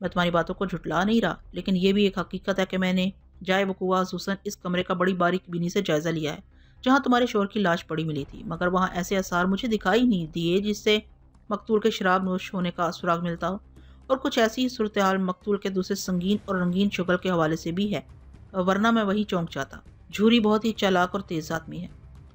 मैं तुम्हारी बातों को झुटला नहीं रहा, लेकिन ये भी एक हकीकत है कि मैंने जाए वकूआ हुसन इस कमरे का बड़ी बारीक बीनी से जायजा लिया है जहाँ तुम्हारे शोहर की लाश पड़ी मिली थी, मगर वहाँ ऐसे आसार मुझे दिखाई नहीं दिए जिससे मकतूल के शराब नोश होने का सुराग मिलता हो। और कुछ ऐसी ही सूरत हाल मकतूल के दूसरे संगीन और रंगीन शुगल के हवाले से भी है, वरना मैं वही चौंक जाता। झूरी बहुत ही चालाक और तेज आदमी है,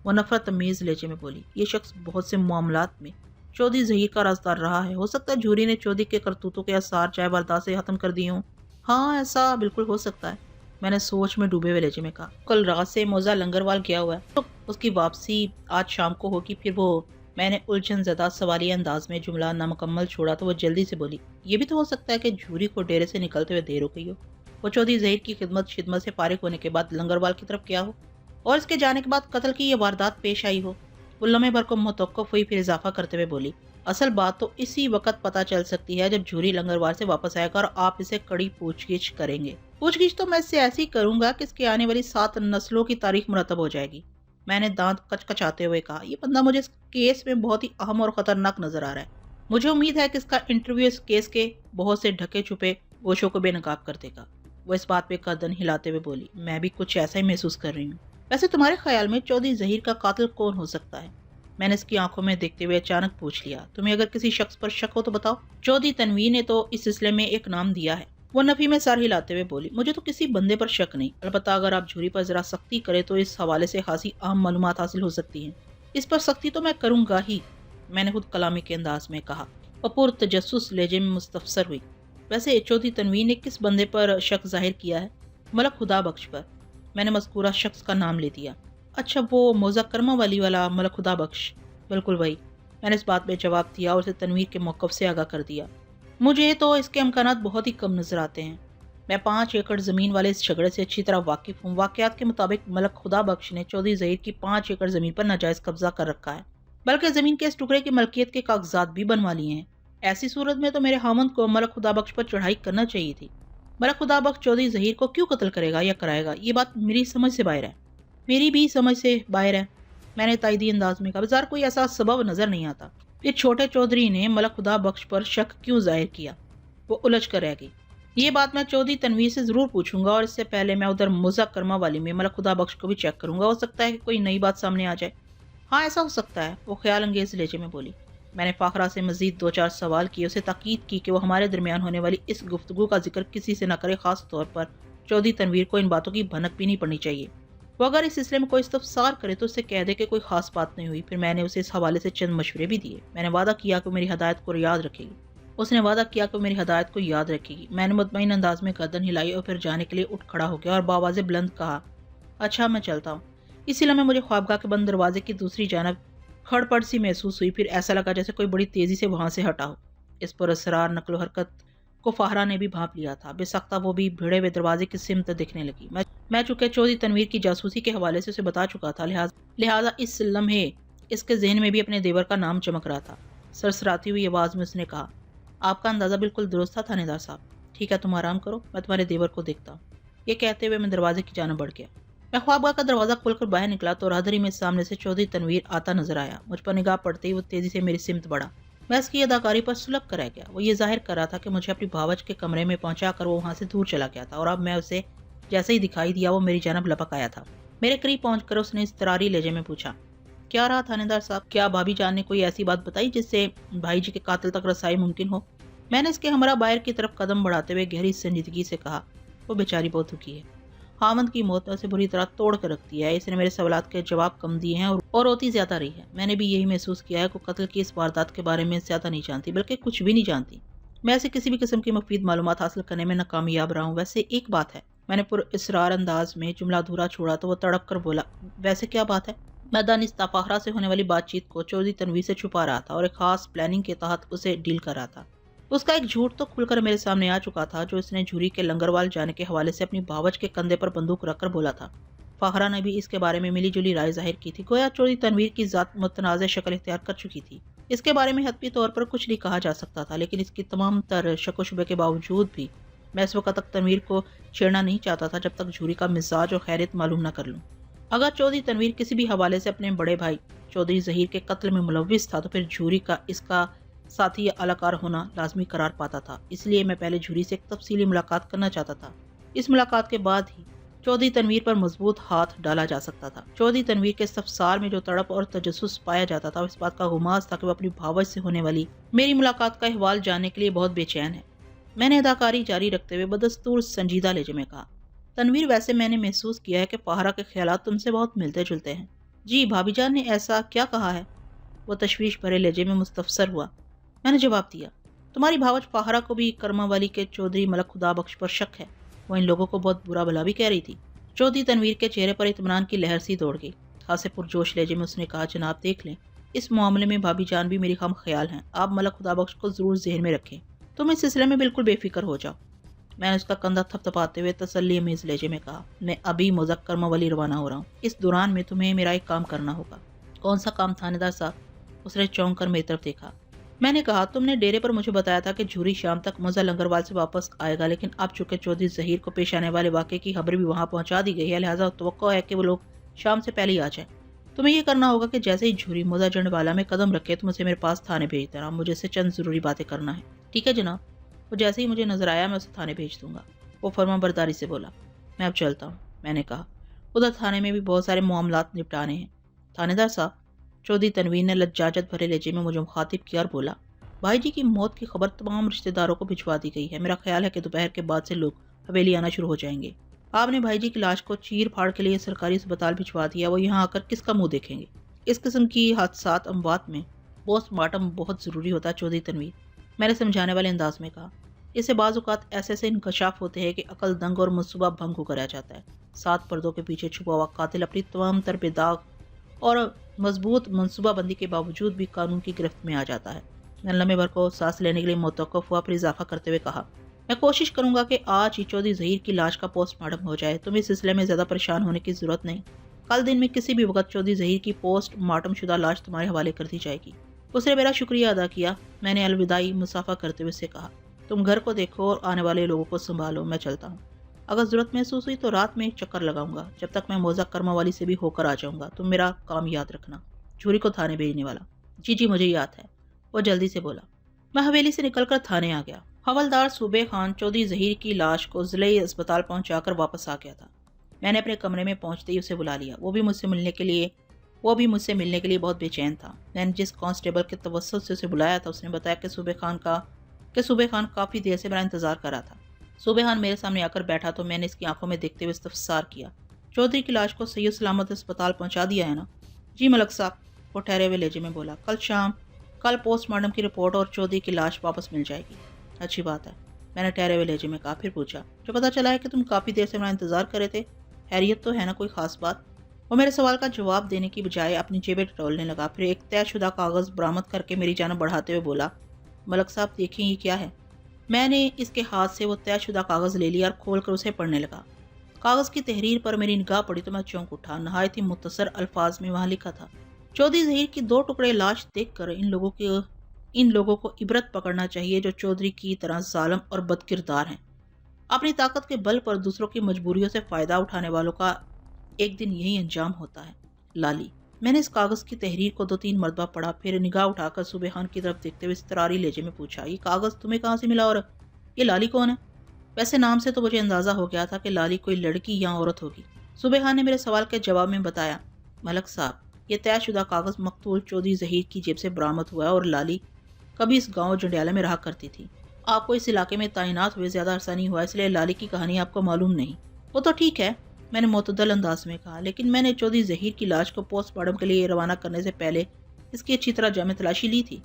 वो नफरत तमीज लहजे में बोली। ये शख्स बहुत से मामलात में चौधरी जहीर का राजदार रहा है। हो सकता है झूरी ने चौधरी के करतूतों के आसार चाय बर्दाश्त से खत्म कर दिए हों। हाँ, ऐसा बिल्कुल हो सकता है, मैंने सोच में डूबे हुए लहजे में कहा। कल रात से मोजा लंगरवाल गया हुआ है, तो उसकी वापसी आज शाम को होगी। फिर वो, मैंने उलझन ज़दा सवालिया अंदाज में जुमला नामुकम्मल छोड़ा तो वो जल्दी से बोली, ये भी तो हो सकता है कि झूरी को डेरे से निकलते हुए देर हो गई हो। वो चौधरी जहीर की खिदमत शिदमत से फारिग होने के बाद लंगरवाल की तरफ गया हो और इसके जाने के बाद कत्ल की यह वारदात पेश आई हो। वो लम्हे भर को मुतवक्किफ हुई, फिर इजाफा करते हुए बोली, असल बात तो इसी वक्त पता चल सकती है जब झूरी लंगरवाल से वापस आएगा और आप इसे कड़ी पूछगिछ करेंगे। पूछगिछ तो मैं इससे ऐसी करूंगा कि इसके आने वाली 7 नस्लों की तारीख मुरतब हो जाएगी, मैंने दांत कचकचाते हुए कहा। यह बंदा मुझे इस केस में बहुत ही अहम और खतरनाक नजर आ रहा है। मुझे उम्मीद है कि इसका इंटरव्यू इस केस के बहुत से ढके छुपे गोशों को बेनकाब कर देगा। वो इस बात पे गर्दन हिलाते हुए बोली, मैं भी कुछ ऐसा ही महसूस कर रही हूँ। वैसे तुम्हारे ख्याल में चौधरी जहीर का कातिल कौन हो सकता है? मैंने इसकी आंखों में देखते हुए अचानक पूछ लिया। तुम्हें अगर किसी शख्स पर शक हो तो बताओ। चौधरी तनवीर ने तो इस सिलसिले में एक नाम दिया है, वो नफी में सर हिलाते हुए बोली, मुझे तो किसी बंदे पर शक नहीं, अलबत्ता अगर आप झूरी पर जरा सख्ती करें तो इस हवाले से खासी अहम मालूमात हासिल हो सकती हैं। इस पर सख्ती तो मैं करूंगा ही, मैंने खुद कलामी के अंदाज में कहा और पुरतजस्सुस लहजे में मुस्तफसर हुई। वैसे चौधरी तनवीर ने किस बंदे पर शक जाहिर किया है? मलक खुदा बख्श पर। मैंने मज़कूरा शख्स का नाम ले दिया। अच्छा, वो मौजा कर्मा वाली वाला मलक खुदा बख्श? बिल्कुल वही, मैंने इस बात में जवाब दिया और उसे तनवीर के मौक़िफ़ से आगाह कर दिया। मुझे तो इसके इम्कानात बहुत ही कम नजर आते हैं। मैं 5 एकड़ ज़मीन वाले इस झगड़े से अच्छी तरह वाकिफ़ हूँ। वाक़यात के मुताबिक मलक खुदा बख्श ने चौधरी ज़हीर की 5 एकड़ ज़मीन पर नाजायज़ कब्जा कर रखा है, बल्कि ज़मीन के इस टुकड़े की मलकियत के कागजात भी बनवा लिए हैं। ऐसी सूरत में तो मेरे हामंद को मलक खुदा बख्श पर चढ़ाई करना चाहिए थी। मलक खुदा बख्श चौधरी ज़हीर को क्यों कत्ल करेगा या कराएगा, ये बात मेरी समझ से बाहर है। मेरी भी समझ से बाहर है, मैंने तायदी अंदाज में कहा। बाजार कोई ऐसा सबब नजर नहीं आता। फिर छोटे चौधरी ने मलक खुदा बख्श पर शक क्यों जाहिर किया? वो उलझ कर रह गई। ये बात मैं चौधरी तनवीर से जरूर पूछूंगा और इससे पहले मैं उधर मुजा कर्मा वाली में मलक खुदा बख्श को भी चेक करूंगा। हो सकता है कि कोई नई बात सामने आ जाए। हाँ, ऐसा हो सकता है, वो ख्याल अंगेज लहजे में बोली। मैंने फाखरा से मजीद 2-4 सवाल किए, उसे ताकीद की कि वो हमारे दरमियान होने वाली इस गुफ्तगू का जिक्र किसी से न करे, खास तौर पर चौधरी तनवीर को इन बातों की भनक भी नहीं पड़नी चाहिए। वो अगर इस सिलसिले में कोई इस्तफसार करे तो उससे कह दे कि कोई खास बात नहीं हुई। फिर मैंने उसे इस हवाले से चंद मशवरे भी दिए। मैंने वादा किया कि मेरी हदायत को याद रखेगी। उसने वादा किया कि मेरी हदायत को याद रखेगी। मैंने मुतमईन अंदाज में गर्दन हिलाई और फिर जाने के लिए उठ खड़ा हो गया और बावाज़े बुलंद कहा, अच्छा मैं चलता हूँ। इसी लम्हे मुझे ख्वाबगाह के बंद दरवाजे की दूसरी जानब खड़पड़ सी महसूस हुई। फिर ऐसा लगा जैसे कोई बड़ी तेजी से वहां से हटा हो। इस पर असरार नकलो हरकत को फाहरा ने भी भांप लिया था। बेसख्ता वो भी भिड़े हुए दरवाजे की सिमत दिखने लगी। मैं चूंकि चौधरी तनवीर की जासूसी के हवाले से उसे बता चुका था, लिहाजा इस लम्हे इसके जहन में भी अपने देवर का नाम चमक रहा था। सरसराती हुई आवाज में उसने कहा, आपका अंदाजा बिल्कुल दुरुस्त था थानेदार साहब। ठीक है, तुम आराम करो, मैं तुम्हारे देवर को देखता हूँ। ये कहते हुए मैं दरवाजे की जान बढ़ गया। मैं ख्वाबगाह का दरवाजा खोलकर बाहर निकला तो राहदरी में सामने से चौधरी तनवीर आता नजर आया। मुझ पर निगाह पड़ते ही वो तेजी से मेरी सिमत बढ़ा। मैं इसकी अदाकारी पर सुलग कर रह गया। वो ये जाहिर कर रहा था कि मुझे अपनी भावच के कमरे में पहुंचा कर वो वहां से दूर चला गया था और अब मैं उसे जैसे ही दिखाई दिया वो मेरी जानब लपक आया था। मेरे करीब पहुंचकर उसने इस्तरारी लहजे में पूछा, क्या रहा थानेदार साहब? क्या भाभी जान ने कोई ऐसी बात बताई जिससे भाई जी के कातिल तक रसाई मुमकिन हो? मैंने इसके हमरा बाहर की तरफ कदम बढ़ाते हुए गहरी संजीदगी से कहा, वो बेचारी बहुत दुखी है। हामंद की मौत ने उसे बुरी तरह तोड़ कर रख दिया है। इसने मेरे सवालात के जवाब कम दिए हैं और रोती ज्यादा रही है। मैंने भी यही महसूस किया है कि कत्ल की इस वारदात के बारे में ज्यादा नहीं जानती, बल्कि कुछ भी नहीं जानती। मैं ऐसे किसी भी किस्म की मुफीद मालूमात हासिल करने में नाकामयाब रहा हूँ। वैसे एक बात है, मैंने पुर इसरार अंदाज में जुमला अधूरा छोड़ा तो वो तड़प कर बोला, वैसे क्या बात है? मैं दानिस्ता फाखरा से होने वाली बातचीत को चौधरी तनवीर से छुपा रहा था और एक खास प्लानिंग के तहत उसे डील कर रहा था। उसका एक झूठ तो खुलकर मेरे सामने आ चुका था, जो इसने झूरी के लंगरवाल जाने के हवाले से अपनी भावच के कंधे पर बंदूक रखकर बोला था। फाखरा ने भी इसके बारे में मिली जुली राय जाहिर की थी। गोया चौधरी तनवीर की जात मुतनाज़ शक्ल इख्तियार कर चुकी थी। इसके बारे में हतमी तौर पर कुछ नहीं कहा जा सकता था, लेकिन इसकी तमाम तर शक शुबे के बावजूद भी मैं इस वक्त तक तनवीर को छेड़ना नहीं चाहता था जब तक झूरी का मिजाज और खैरियत मालूम न कर लूँ। अगर चौधरी तनवीर किसी भी हवाले से अपने बड़े भाई चौधरी जहीर के कत्ल में मुलविस था तो फिर झूरी का इसका साथ ही ये अलाकार होना लाजमी करार पाता था। इसलिए मैं पहले झूरी से एक तफसीली मुलाकात करना चाहता था। इस मुलाकात के बाद ही चौधरी तनवीर पर मजबूत हाथ डाला जा सकता था। चौधरी तनवीर के इस्तफसार में जो तड़प और तजस्सुस पाया जाता था, इस बात का गुमाज था कि वो अपनी भावज से होने वाली मेरी मुलाकात का अहवाल जानने के लिए बहुत बेचैन है। मैंने अदाकारी जारी रखते हुए बदस्तूर संजीदा लहजे में कहा, तनवीर, वैसे मैंने महसूस किया है कि पाहरा के ख्यालात तुमसे बहुत मिलते जुलते हैं। जी, भाभी जान ने ऐसा क्या कहा है? वो तशवीश भरे लहजे में मुस्तफसर हुआ। मैंने जवाब दिया, तुम्हारी भावज पाहरा को भी करमावाली के चौधरी मलक खुदा बख्श पर शक है। वो इन लोगों को बहुत बुरा भला भी कह रही थी। चौधरी तनवीर के चेहरे पर इत्मीनान की लहर सी दौड़ गई। खासे पुरजोश लहजे में उसने कहा, जनाब देख लें, इस मामले में भाभी जान भी मेरी हम ख्याल हैं। आप मलक खुदा बख्श को जरूर जहन में रखें। तुम इस सिलसिले में बिल्कुल बेफिक्र हो जाओ। मैंने उसका कंधा थपथपाते हुए तसल्ली अमीज लहजे में कहा, मैं अभी मुज़क्कर मवली रवाना हो रहा हूँ। इस दौरान में तुम्हें मेरा एक काम करना होगा। कौन सा काम थानेदार साहब? उसने चौंक कर मेरी तरफ देखा। मैंने कहा, तुमने डेरे पर मुझे बताया था कि झूरी शाम तक मजा लंगरवाल से वापस आएगा, लेकिन अब चूंकि चौधरी जहीर को पेश आने वाले वाक़े की खबर भी वहाँ पहुँचा दी गई है, लिहाजा तवक्को है कि वो लोग शाम से पहले ही आ जाए। तुम्हें ये करना होगा कि जैसे ही झूरी मोजा जंडवाला में कदम रखे तुम उसे मेरे पास थाने भेज देना। मुझे से चंद ज़रूरी बातें करना है। ठीक है जनाब। वो जैसे ही मुझे नजर आया मैं उसे थाने भेज दूंगा। वो फर्मा बरदारी से बोला। मैं अब चलता हूँ, मैंने कहा। उधर थाने में भी बहुत सारे मामलात निपटाने हैं। थानेदार साहब, चौधरी तनवीर ने लज्जाजत भरे लहजे में मुझे मुखातिब किया और बोला, भाई जी की मौत की खबर तमाम रिश्तेदारों को भिजवा दी गई है। मेरा ख्याल है कि दोपहर के बाद से लोग हवेली आना शुरू हो जाएंगे। आपने भाई जी की लाश को चीर फाड़ के लिए सरकारी अस्पताल भिजवा दिया, वो यहाँ आकर किसका मुंह देखेंगे? इस किस्म की हादसात अमवात में पोस्टमार्टम बहुत ज़रूरी होता है चौधरी तनवीर, मैंने समझाने वाले अंदाज में कहा। इससे बाज़ औक़ात ऐसे इंकशाफ होते हैं कि अकल दंग और मनसूबा भंग होकर आ जाता है। 7 पर्दों के पीछे छुपा हुआ कातिल अपनी तमाम तर बेदाग और मजबूत मनसूबाबंदी के बावजूद भी कानून की गिरफ्त में आ जाता है। मैंने लम्हे भर को सांस लेने के लिए मुतवक्किफ हुआ, फिर इजाफा करते हुए कहा, मैं कोशिश करूंगा कि आज ही चौधरी जहीर की लाश का पोस्टमार्टम हो जाए। तुम्हें इस सिलसिले में ज़्यादा परेशान होने की ज़रूरत नहीं। कल दिन में किसी भी वक्त चौधरी जहीर की पोस्टमार्टम शुदा लाश तुम्हारे हवाले कर दी जाएगी। उसने मेरा शुक्रिया अदा किया। मैंने अलविदाई मुसाफा करते हुए उससे कहा, तुम घर को देखो और आने वाले लोगों को संभालो, मैं चलता हूँ। अगर ज़रूरत महसूस हुई तो रात में एक चक्कर लगाऊंगा। जब तक मैं मौजा कर्मावाली से भी होकर आ जाऊंगा। तुम मेरा काम याद रखना। झूरी को थाने भेजने वाला। जी जी मुझे याद है, वो जल्दी से बोला। मैं हवेली से निकलकर थाने आ गया। हवलदार सूबे खान चौधरी जहीर की लाश को ज़िले अस्पताल पहुंचाकर वापस आ गया था। मैंने अपने कमरे में पहुंचते ही उसे बुला लिया। वो भी मुझसे मिलने के लिए बहुत बेचैन था। मैंने जिस कांस्टेबल के तवस्सुत से उसे बुलाया था, उसने बताया कि सूबे खान काफ़ी देर से मेरा इंतजार कर रहा था। सूबे खान मेरे सामने आकर बैठा तो मैंने इसकी आंखों में देखते हुए इस्तफसार किया, चौधरी की लाश को सही सलामत अस्पताल पहुंचा दिया है ना? जी मलक साहब, वो ठहरे हुए लहजे में बोला। कल पोस्टमार्टम की रिपोर्ट और चौधरी की लाश वापस मिल जाएगी। अच्छी बात है, मैंने ठहरे हुए लहजे में कहा। फिर पूछा, जो पता चला है कि तुम काफ़ी देर से मेरा इंतजार कर रहे थे, हैरियत तो है ना? कोई खास बात? वो मेरे सवाल का जवाब देने की बजाय अपनी जेबें टटोलने लगा। फिर एक तयशुदा कागज़ बरामद करके मेरी जानब बढ़ाते हुए बोला, मलक साहब देखिए ये क्या है। मैंने इसके हाथ से वो तयशुदा कागज़ ले लिया और खोल कर उसे पढ़ने लगा। कागज़ की तहरीर पर मेरी निगाह पड़ी तो मैं चौंक उठा। नहायत ही मुख्तसर अल्फाज में वहाँ लिखा था, चौधरी जहीर की 2 टुकड़े लाश देखकर इन लोगों को इबरत पकड़ना चाहिए जो चौधरी की तरह जालिम और बदकिरदार हैं। अपनी ताकत के बल पर दूसरों की मजबूरियों से फ़ायदा उठाने वालों का एक दिन यही अंजाम होता है। लाली। मैंने इस कागज़ की तहरीर को 2-3 मरतबा पढ़ा, फिर निगाह उठाकर सूबे खान की तरफ देखते हुए इस्तरारी लहजे में पूछा, ये कागज़ तुम्हें कहाँ से मिला और ये लाली कौन है? वैसे नाम से तो मुझे अंदाज़ा हो गया था कि लाली कोई लड़की या औरत होगी। सूबे खान ने मेरे सवाल के जवाब में बताया, मलक साहब ये तयशुदा कागज़ मकतूल चौधरी जहीर की जेब से बरामद हुआ है और लाली कभी इस गांव जंडियाला में रहा करती थी। आपको इस इलाके में तैनात हुए ज़्यादा अरसा नहीं हुआ, इसलिए लाली की कहानी आपको मालूम नहीं। वो तो ठीक है, मैंने मुतदल अंदाज में कहा, लेकिन मैंने चौधरी जहीर की लाश को पोस्टमार्टम के लिए रवाना करने से पहले इसकी अच्छी तरह जामे तलाशी ली थी।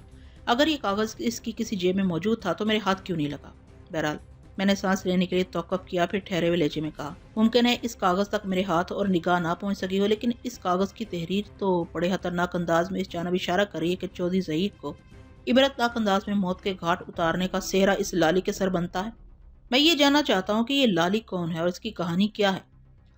अगर ये कागज़ इसकी किसी जेब में मौजूद था तो मेरे हाथ क्यों नहीं लगा? बहरहाल मैंने सांस लेने के लिए तौक़ुफ़ किया, फिर ठहरे हुए लहजे में कहा, मुमकिन है इस कागज़ तक मेरे हाथ और निगाह ना पहुँच सकी हो, लेकिन इस कागज़ की तहरीर तो बड़े खतरनाक अंदाज में इस जानब इशारा कर रही है कि चौधरी जहीर को इबरतनाक अंदाज में मौत के घाट उतारने का सेहरा इस लाली के सर बनता है। मैं ये जानना चाहता हूँ कि ये लाली कौन है और इसकी कहानी क्या है?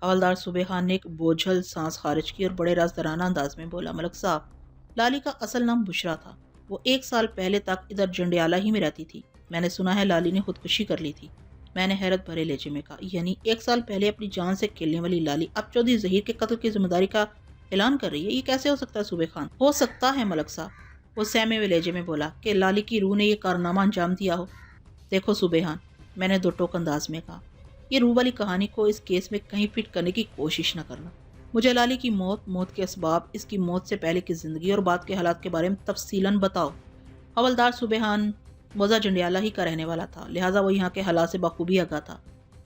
हवलदार सूबे खान ने एक बोझल सांस खारिज की और बड़े राजदाराना अंदाज में बोला, मलक साहब लाली का असल नाम बुशरा था। वो 1 साल पहले तक इधर जंडियाला ही में रहती थी। मैंने सुना है लाली ने खुदकुशी कर ली थी। मैंने हैरत भरे लहजे में कहा, यानी 1 साल पहले अपनी जान से खेलने वाली लाली अब चौधरी जहीर के कत्ल की जिम्मेदारी का ऐलान कर रही है? ये कैसे हो सकता है सूबे खान? हो सकता है मलक साहब, وہ सहमे हुए लहजे में बोला कि लाली की रूह ने यह कारनामा अंजाम दिया हो। देखो सुबेहान, मैंने दो टोक अंदाज में कहा, ये रूह वाली कहानी को इस केस में कहीं फिट करने की कोशिश न करना। मुझे लाली की मौत, मौत के असबाब, इसकी मौत से पहले की जिंदगी और बाद के हालात के बारे में तफसीलन बताओ। हवलदार सुबेहान मोजा जंडियाला ही का रहने वाला था, लिहाजा वो यहाँ के हालात से बखूबी आगाह था।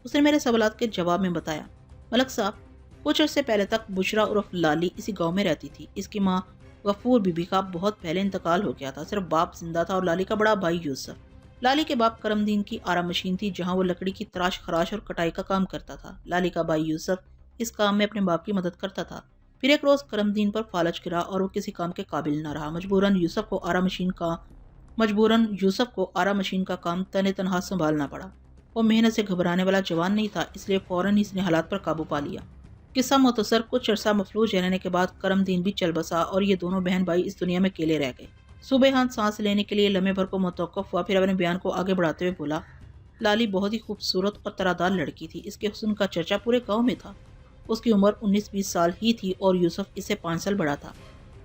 उसने मेरे सवालात के जवाब में बताया, मलक साहब, कुछ अर्से पहले तक बुशरा उर्फ लाली इसी गांव में रहती थी। इसकी माँ गफूर बीबी का बहुत पहले इंतकाल हो गया था। सिर्फ बाप जिंदा था और लाली का बड़ा भाई यूसुफ। लाली के बाप करमदीन की आरा मशीन थी, जहाँ वो लकड़ी की तराश खराश और कटाई का काम करता था। लाली का भाई यूसुफ इस काम में अपने बाप की मदद करता था। फिर एक रोज करमदीन पर फालज गिरा और वो किसी काम के काबिल न रहा। मजबूरन यूसुफ को आरा मशीन का काम तने तनहा संभालना पड़ा। वो मेहनत से घबराने वाला जवान नहीं था, इसलिए फौरन इसने हालात पर काबू पा लिया। किस्सा मुख्तसर, कुछ अरसा मफलूज रहने के बाद करमदीन भी चल बसा और ये दोनों बहन भाई इस दुनिया में अकेले रह गए। सुबेहान सांस लेने के लिए लम्हे भर को मुतवक्किफ हुआ, फिर अपने बयान को आगे बढ़ाते हुए बोला, लाली बहुत ही खूबसूरत और तरादार लड़की थी। इसके हुस्न का चर्चा पूरे गांव में था। उसकी उम्र 19-20 साल ही थी और यूसुफ इससे 5 साल बड़ा था।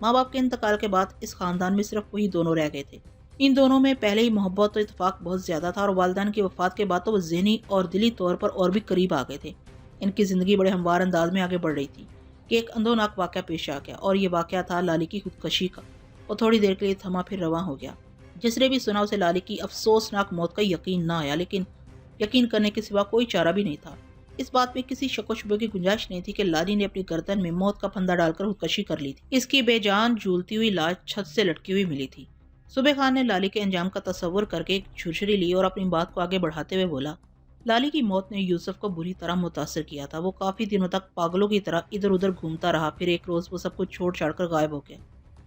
माँ बाप के इंतकाल के बाद इस खानदान में सिर्फ वही दोनों रह गए थे। इन दोनों में पहले ही मोहब्बत और इत्तेफाक बहुत ज्यादा था और वालिदैन की वफात के बाद तो वो ज़हनी और दिली तौर पर और भी करीब आ गए थे। इनकी जिंदगी बड़े हमवार अंदाज में आगे बढ़ रही थी कि एक अंदोनाक वाक़या पेश आ गया, और ये वाक़या था लाली की खुदकशी का। वो थोड़ी देर के लिए थमा फिर रवां हो गया। जिसने भी सुना उसे लाली की अफसोसनाक मौत का यकीन न आया, लेकिन यकीन करने के सिवा कोई चारा भी नहीं था। इस बात में किसी शक व शुबे की गुंजाइश नहीं थी कि लाली ने अपनी गर्दन में मौत का फंदा डालकर खुदकशी कर ली थी। इसकी बेजान झूलती हुई लाश छत से लटकी हुई मिली थी। सुबह खान ने लाली के अंजाम का तस्वुर करके एक छुरछुरी ली और अपनी बात को आगे बढ़ाते हुए बोला, लाली की मौत ने यूसुफ को बुरी तरह मुतासर किया था। वो काफी दिनों तक पागलों की तरह इधर उधर घूमता रहा। फिर एक रोज वो सब कुछ छोड़ छाड़ कर गायब हो गया।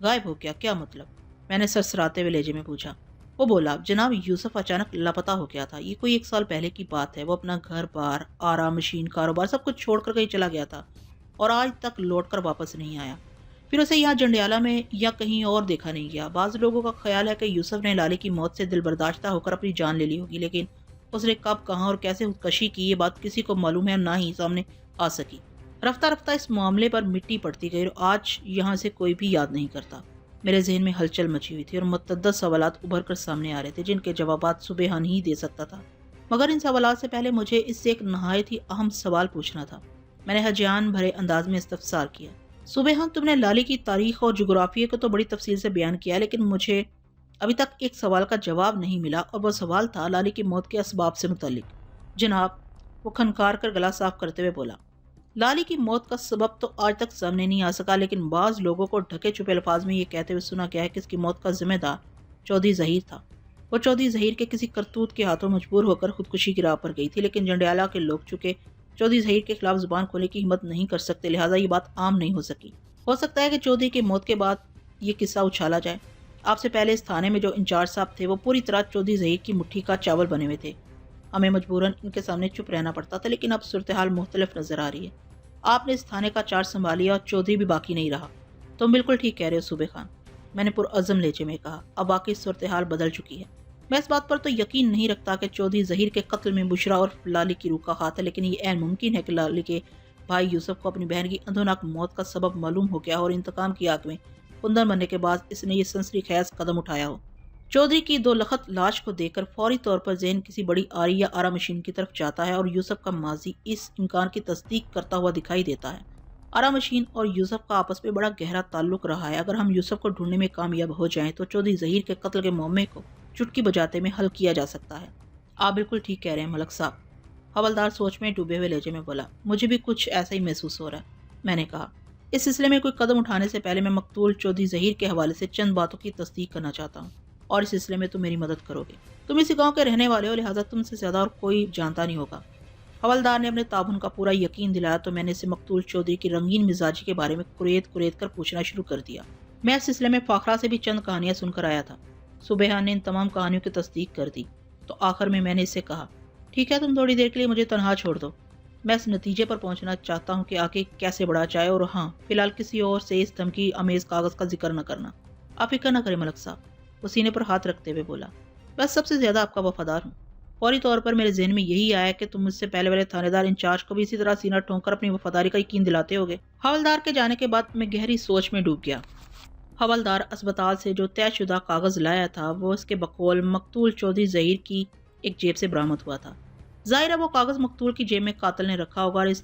गायब हो गया? क्या मतलब? मैंने सरसराते हुए लहजे में पूछा। वो बोला, जनाब, यूसुफ अचानक लापता हो गया था। ये कोई 1 साल पहले की बात है। वो अपना घर बार, आरा मशीन, कारोबार सब कुछ छोड़कर कहीं चला गया था और आज तक लौट कर वापस नहीं आया। फिर उसे यहाँ जंडियाला में या कहीं और देखा नहीं गया। बाज़ लोगों का ख्याल है कि यूसुफ ने लाली की मौत से दिल बर्दाश्ता होकर अपनी जान ले ली होगी, लेकिन उसने कब, कहाँ और कैसे खुदकशी की, ये बात किसी को मालूम है, ना ही सामने आ सकी। रफ्ता रफ्ता इस मामले पर मिट्टी पड़ती गई और आज यहाँ से कोई भी याद नहीं करता। मेरे जहन में हलचल मची हुई थी और मुतअद्दिद सवालात उभर कर सामने आ रहे थे, जिनके जवाबात सुबेहान ही दे सकता था। मगर इन सवालात से पहले मुझे इससे एक नहायत ही अहम सवाल पूछना था। मैंने हजान भरे अंदाज में इस्तफसार किया, सुबेहान, तुमने लाली की तारीख और जोग्राफिया को तो बड़ी तफसील से बयान किया, लेकिन मुझे अभी तक एक सवाल का जवाब नहीं मिला, और वह सवाल था लाली की मौत के असबाब से मुतालिक। जनाब, वो खनकार कर गला साफ करते हुए बोला, लाली की मौत का सबब तो आज तक सामने नहीं आ सका, लेकिन बाज लोगों को ढके छुपे अल्फाज में ये कहते हुए सुना गया है कि इसकी मौत का जिम्मेदार चौधरी जहीर था। वो चौधरी जहीर के किसी करतूत के हाथों मजबूर होकर खुदकुशी की राह पर गई थी, लेकिन जंडियाला के लोग चुके चौधरी जहीर के खिलाफ जुबान खोलने की हिम्मत नहीं कर सकते, लिहाजा ये बात आम नहीं हो सकी। हो सकता है कि चौधरी की मौत के बाद ये किस्सा उछाला जाए। आपसे पहले इस थाने में जो इंचार्ज साहब थे वो पूरी तरह चौधरी जहीर की मुट्ठी का चावल बने हुए थे। हमें मजबूरन इनके सामने चुप रहना पड़ता था, लेकिन अब सूरत हाल मुख्तलिफ नजर आ रही है। आपने इस थाने का चार्ज संभालिया और चौधरी भी बाकी नहीं रहा। तुम बिल्कुल ठीक कह रहे हो सूबे खान, मैंने पुरअज़म लहजे में कहा। अब वाकई सूरत हाल बदल चुकी है। मैं इस बात पर तो यकीन नहीं रखता कि चौधरी जहीर के कत्ल में बुशरा और लाली की रूह का हाथ है, लेकिन ये ऐन मुमकिन है कि लाली के भाई यूसुफ को अपनी बहन की अंधोनाक मौत का सबब मालूम हो गया और इंतकाम की आग में कुंदन बनने के बाद इसने ये सनसनीखेज कदम उठाया हो। चौधरी की 2 लखत लाश को देखकर फौरी तौर पर ज़हन किसी बड़ी आरी या आरा मशीन की तरफ जाता है और यूसुफ का माजी इस इम्कान की तस्दीक करता हुआ दिखाई देता है। आरा मशीन और यूसुफ का आपस में बड़ा गहरा ताल्लुक रहा है। अगर हम यूसुफ को ढूंढने में कामयाब हो जाएं तो चौधरी जहीर के कत्ल के मामले को चुटकी बजाते में हल किया जा सकता है। आप बिल्कुल ठीक कह रहे हैं मलक साहब, हवलदार सोच में डूबे हुए लहजे में बोला। मुझे भी कुछ ऐसा ही महसूस हो रहा है, मैंने कहा। इस सिलसिले में कोई कदम उठाने से पहले मैं मकतूल चौधरी जहीर के हवाले से चंद बातों की तस्दीक करना चाहता हूँ, और इस सिलसिले में तुम मेरी मदद करोगे। तुम इसी गांव के रहने वाले हो, लिहाजा तुमसे ज्यादा और कोई जानता नहीं होगा। हवलदार ने अपने ताबुन का पूरा यकीन दिलाया तो मैंने इसे मकतूल चौधरी की रंगीन मिजाजी के बारे में कुरेद कुरेद कर पूछना शुरू कर दिया। मैं इस सिलसिले में फाखरा से भी चंद कहानियां सुनकर आया था। सुबेहान ने इन तमाम कहानियों की तस्दीक कर दी तो आखिर में मैंने इससे कहा, ठीक है, तुम थोड़ी देर के लिए मुझे तनहा छोड़ दो। मैं इस नतीजे पर पहुंचना चाहता हूं कि आगे कैसे बढ़ा जाए, और हाँ, फिलहाल किसी और से इस धमकी अमेज कागज का जिक्र न करना। आप फिक्र न करें मलक साहब, वो सीने पर हाथ रखते हुए बोला। बस सबसे ज्यादा आपका वफादार हूँ। फौरी तौर पर मेरे जहन में यही आया कि तुम मुझसे पहले वाले थानेदार इंचार्ज को भी इसी तरह सीना ठोंक कर अपनी वफादारी का यकीन दिलाते होगे। हवलदार के जाने के बाद मैं गहरी सोच में डूब गया। حوالدار اسپتال سے جو طے شدہ کاغذ لایا تھا وہ اس کے بقول مقتول چودھری ظہیر کی ایک جیب سے برآمد ہوا تھا۔ ظاہر ہے وہ کاغذ مقتول کی جیب میں قاتل نے رکھا ہوگا اور اس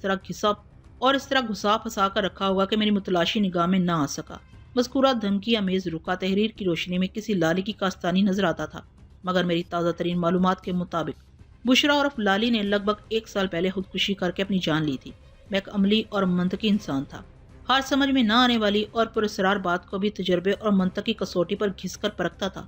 طرح گھسا پھنسا کر رکھا ہوگا کہ میری متلاشی نگاہ میں نہ آ سکا۔ مذکورہ دھمکی امیز رکا تحریر کی روشنی میں کسی لالی کی کاستانی نظر آتا تھا، مگر میری تازہ ترین معلومات کے مطابق بشرا عرف لالی نے لگ بھگ 1 سال پہلے خودکشی کر کے اپنی جان لی تھی۔ میں ایک عملی اور منطقی انسان تھا، ہر سمجھ میں نہ آنے والی اور پراسرار بات کو بھی تجربے اور منطقی کسوٹی پر گھس کر پرکھتا تھا،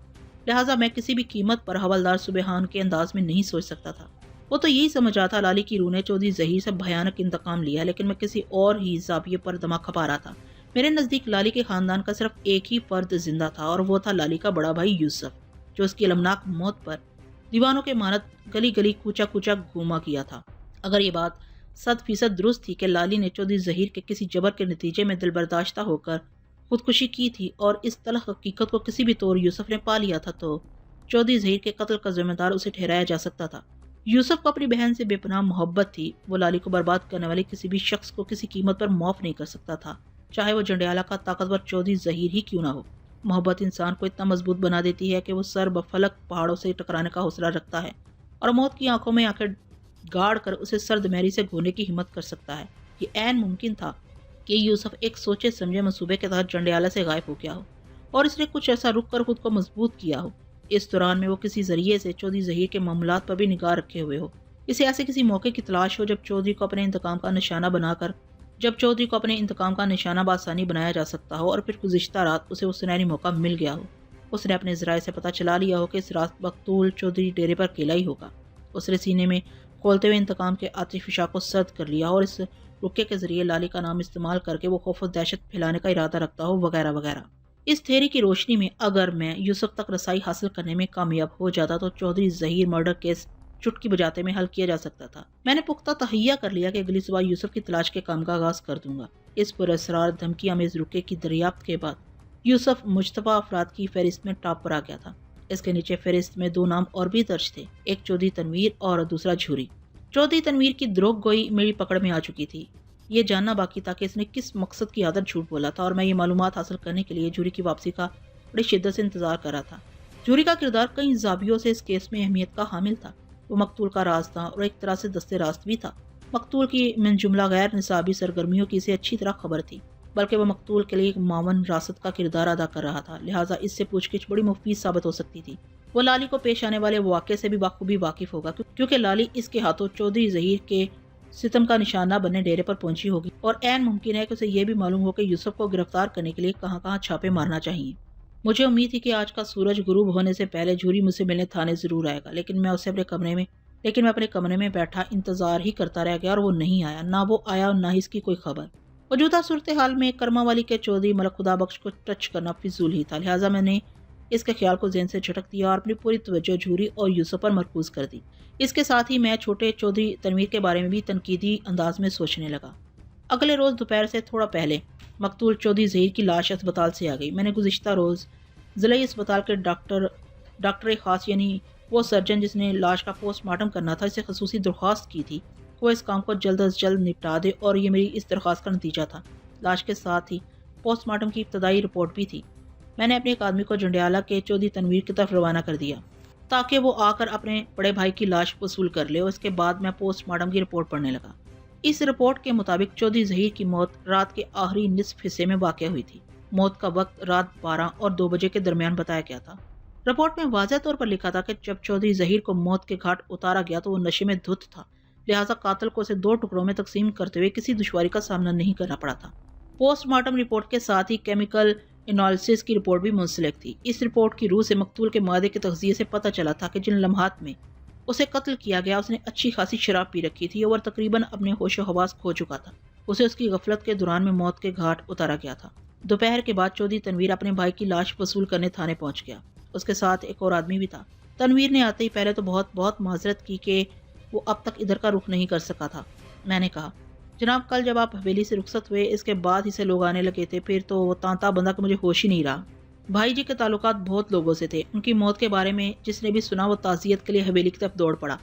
لہٰذا میں کسی بھی قیمت پر حوالدار سبحان کے انداز میں نہیں سوچ سکتا تھا۔ وہ تو یہی سمجھ رہا تھا لالی کی روح نے چودھری ظہیر سے بھیانک انتقام لیا، لیکن میں کسی اور ہی زاویے پر دماغ کھپا رہا تھا۔ میرے نزدیک لالی کے خاندان کا صرف ایک ہی فرد زندہ تھا، اور وہ تھا لالی کا بڑا بھائی یوسف، جو اس کی المناک موت پر دیوانوں کے مانند گلی گلی کوچا کوچا گھوما کیا تھا۔ اگر یہ بات 100% درست تھی کہ لالی نے چودھری ظہیر کے کسی جبر کے نتیجے میں دل برداشتہ ہو کر خودکشی کی تھی اور اس تلخ حقیقت کو کسی بھی طور یوسف نے پا لیا تھا، تو چودھری ظہیر کے قتل کا ذمہ دار اسے ٹھہرایا جا سکتا تھا۔ یوسف کو اپنی بہن سے بے پناہ محبت تھی، وہ لالی کو برباد کرنے والے کسی بھی شخص کو کسی قیمت پر معاف نہیں کر سکتا تھا، چاہے وہ جنڈیالہ کا طاقتور چودھری ظہیر ہی کیوں نہ ہو۔ محبت انسان کو اتنا مضبوط بنا دیتی ہے کہ وہ سر بفلک پہاڑوں سے ٹکرانے کا حوصلہ رکھتا ہے اور موت کی آنکھوں میں آنکھیں گاڑ کر اسے سرد مہری سے گھونے کی ہمت کر سکتا ہے۔ یہ عین ممکن تھا کہ یوسف ایک سوچے سمجھے منصوبے کے تحت جنڈیالہ سے غائب ہو گیا ہو اور اس نے کچھ ایسا رک کر خود کو مضبوط کیا ہو۔ اس دوران میں وہ کسی ذریعے سے چودھری ظہیر کے معاملات پر بھی نگاہ رکھے ہوئے ہو، اسے ایسے کسی موقع کی تلاش ہو جب چودھری کو اپنے انتقام کا نشانہ بآسانی بنایا جا سکتا ہو، اور پھر گزشتہ رات اسے وہ سنہری موقع مل گیا ہو۔ اس نے اپنے ذرائع سے پتہ چلا لیا ہو کہ اس رات مقتول چودھری ڈیرے پر اکیلا ہی ہوگا۔ اس نے سینے میں کھولتے ہوئے انتقام کے آتش فشاں کو سرد کر لیا اور اس رکے کے ذریعے لالی کا نام استعمال کر کے وہ خوف و دہشت پھیلانے کا ارادہ رکھتا ہو، وغیرہ وغیرہ۔ اس تھیوری کی روشنی میں اگر میں یوسف تک رسائی حاصل کرنے میں کامیاب ہو جاتا تو چودھری ظہیر مرڈر کیس چٹکی بجاتے میں حل کیا جا سکتا تھا۔ میں نے پختہ تہیہ کر لیا کہ اگلی صبح یوسف کی تلاش کے کام کا آغاز کر دوں گا۔ اس پراسرار دھمکی آمیز رکے کی دریافت کے بعد یوسف مجتبی افراد کی فہرست میں ٹاپ پر آ گیا تھا۔ اس کے نیچے فہرست میں 2 نام اور بھی درج تھے، ایک چودھری تنویر اور دوسرا جھوری۔ چودھری تنویر کی دروغ گوئی میری پکڑ میں آ چکی تھی۔ یہ جاننا باقی تھا کہ اس نے کس مقصد کی عادت جھوٹ بولا تھا، اور میں یہ معلومات حاصل کرنے کے لیے جھوری کی واپسی کا بڑی شدت سے انتظار کر رہا تھا۔ جھوری کا کردار کئی زاویوں سے اس کیس میں اہمیت کا حامل تھا۔ وہ مقتول کا رازداں اور ایک طرح سے دست راست بھی تھا۔ مقتول کی من جملہ غیر نصابی سرگرمیوں کی اسے اچھی طرح خبر تھی، بلکہ وہ مقتول کے لیے ایک معاون راست کا کردار ادا کر رہا تھا، لہٰذا اس سے پوچھ گچھ بڑی مفید ثابت ہو سکتی تھی۔ وہ لالی کو پیش آنے والے واقعے سے بھی بخوبی واقف ہوگا، کیونکہ لالی اس کے ہاتھوں چودھری ظہیر کے ستم کا نشانہ بننے ڈیرے پر پہنچی ہوگی، اور عین ممکن ہے کہ اسے یہ بھی معلوم ہو کہ یوسف کو گرفتار کرنے کے لیے کہاں کہاں چھاپے مارنا چاہیے۔ مجھے امید تھی کہ آج کا سورج غروب ہونے سے پہلے جھوری مجھ سے ملنے تھانے ضرور آئے گا، لیکن میں اپنے کمرے میں بیٹھا انتظار ہی کرتا رہ گیا، اور وہ نہیں آیا۔ نہ وہ آیا اور نہ ہی اس کی کوئی خبر۔ موجودہ صورتحال میں کرما والی کے چودھری ملک خدا بخش کو ٹچ کرنا فضول ہی تھا، لہٰذا میں نے اس کے خیال کو ذہن سے جھٹک دیا اور اپنی پوری توجہ جھوری اور یوسف پر مرکوز کر دی۔ اس کے ساتھ ہی میں چھوٹے چودھری تنویر کے بارے میں بھی تنقیدی انداز میں سوچنے لگا۔ اگلے روز دوپہر سے تھوڑا پہلے مقتول چودھری ظہیر کی لاش اسپتال سے آ گئی۔ میں نے گزشتہ روز ضلعی اسپتال کے ڈاکٹر خاص، یعنی وہ سرجن جس نے لاش کا پوسٹ مارٹم کرنا تھا، اسے خصوصی درخواست کی تھی وہ اس کام کو جلد از جلد نپٹا دے، اور یہ میری اس درخواست کا نتیجہ تھا۔ لاش کے ساتھ ہی پوسٹ مارٹم کی ابتدائی رپورٹ بھی تھی۔ میں نے اپنے ایک آدمی کو جنڈیالہ کے چودھری تنویر کی طرف روانہ کر دیا تاکہ وہ آ کر اپنے بڑے بھائی کی لاش وصول کر لے، اور اس کے بعد میں پوسٹ مارٹم کی رپورٹ پڑھنے لگا۔ اس رپورٹ کے مطابق چودھری ظہیر کی موت رات کے آخری نصف حصے میں واقع ہوئی تھی۔ موت کا وقت رات 12 اور 2 بجے کے درمیان بتایا گیا تھا۔ رپورٹ میں واضح طور پر لکھا تھا کہ جب چودھری ظہیر کو موت کے گھاٹ اتارا گیا تو وہ نشے میں دھت تھا، لہٰذا قاتل کو اسے 2 ٹکڑوں میں تقسیم کرتے ہوئے کسی دشواری کا سامنا نہیں کرنا پڑا تھا۔ پوسٹ مارٹم رپورٹ کے ساتھ ہی کیمیکل انالیسس کی رپورٹ بھی منسلک تھی۔ اس رپورٹ کی روح سے مقتول کے معدے کے تغذیے سے پتہ چلا تھا کہ جن لمحات میں اسے قتل کیا گیا اس نے اچھی خاصی شراب پی رکھی تھی اور تقریباً اپنے ہوش و حواس کھو چکا تھا۔ اسے اس کی غفلت کے دوران میں موت کے گھاٹ اتارا گیا تھا۔ دوپہر کے بعد چودھری تنویر اپنے بھائی کی لاش وصول کرنے تھانے پہنچ گیا۔ اس کے ساتھ ایک اور آدمی بھی تھا۔ تنویر نے آتے ہی پہلے تو بہت معذرت کی کہ وہ اب تک ادھر کا رخ نہیں کر سکا تھا۔ میں نے کہا، جناب کل جب آپ حویلی سے رخصت ہوئے اس کے بعد ہی سے لوگ آنے لگے تھے، پھر تو وہ تانتا بندہ کہ مجھے ہوش ہی نہیں رہا۔ بھائی جی کے تعلقات بہت لوگوں سے تھے۔ ان کی موت کے بارے میں جس نے بھی سنا وہ تعزیت کے لیے حویلی کی طرف دوڑ پڑا۔